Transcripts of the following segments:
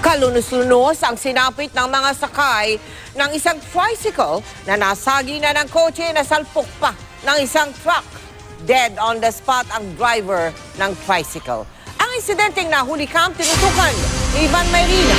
Kalunos-lunos ang sinapit ng mga sakay ng isang tricycle na nasagi na ng kotse na salpok pa ng isang truck. Dead on the spot ang driver ng tricycle. Ang insidenteng nahuli camp tinutukan ni Ivan Mayrina.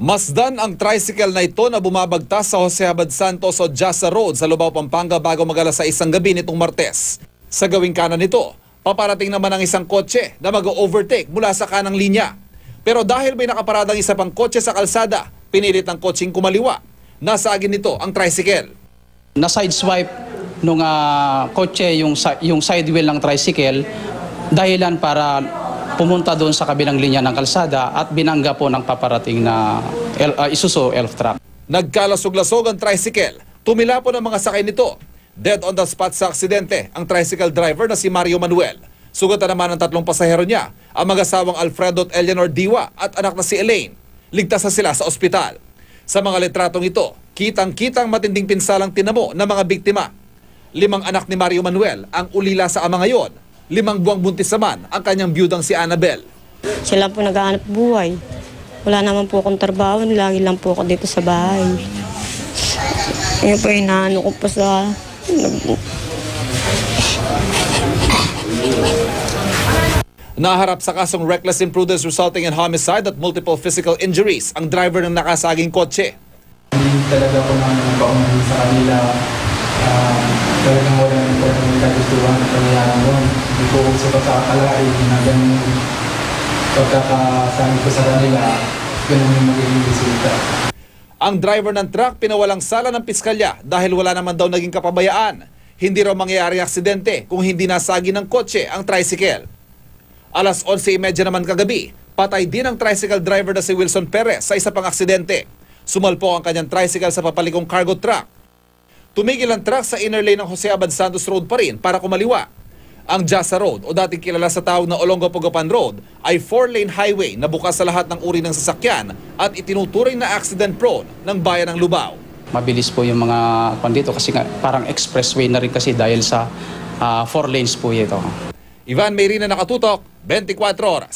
Masdan ang tricycle na ito na bumabagtas sa Jose Abad Santos o Jasa Road sa Lubao, Pampanga bago mag-alas 6 ng gabi nitong Martes. Sa gawing kanan nito, paparating naman ang isang kotse na mag-overtake mula sa kanang linya. Pero dahil may nakaparadang isa pang kotse sa kalsada, pinilit ang kotseng kumaliwa. Nasagin nito ang tricycle. Na-sideswipe nung kotse yung side wheel ng tricycle dahilan para pumunta doon sa kabilang linya ng kalsada at binangga po ng paparating na Isuzu elf truck. Nagkalasog-lasog ang tricycle. Tumila po ng mga sakay nito. Dead on the spot sa aksidente ang tricycle driver na si Mario Manuel. Sugatan naman ang 3 pasahero niya, ang mag-asawang Alfredo at Eleanor Diwa at anak na si Elaine. Ligtas na sila sa ospital. Sa mga litratong ito, kitang-kitang matinding pinsalang tinamo ng mga biktima. 5 anak ni Mario Manuel ang ulila sa ama ngayon. 5 buwang buntis naman ang kanyang biyudang si Annabel. Sila po nag-aanap buhay. Wala naman po akong trabaho, lagi lang po ako dito sa bahay. Ngayon po inaano ko po sa... Naharap sa kasong reckless imprudence resulting in homicide at multiple physical injuries ang driver ng nakasaging kotse. Hindi talaga ako paunahin sa kanila. Talagang walang kagustuhan at pangyayari doon. Hindi ko sa akalain na ganun pagkakasabi ko sa kanila, ganun yung magiging resulta. Ang driver ng truck pinawalang sala ng piskalya dahil wala naman daw naging kapabayaan. Hindi raw mangyayari aksidente kung hindi nasagi ng kotse ang tricycle. Alas 11:30 naman kagabi, patay din ang tricycle driver na si Wilson Perez sa isa pang aksidente. Sumalpok ang kanyang tricycle sa papalikong cargo truck. Tumigil ang truck sa inner lane ng Jose Abad Santos Road pa rin para kumaliwa. Ang Jasa Road o dating kilala sa tawag na Olongapogapan Road ay 4-lane highway na bukas sa lahat ng uri ng sasakyan at itinuturing na accident-prone ng bayan ng Lubao. Mabilis po yung mga dito kasi parang expressway na rin kasi dahil sa 4 lanes po ito. Ivan Mayrina, nakatutok, 24 oras.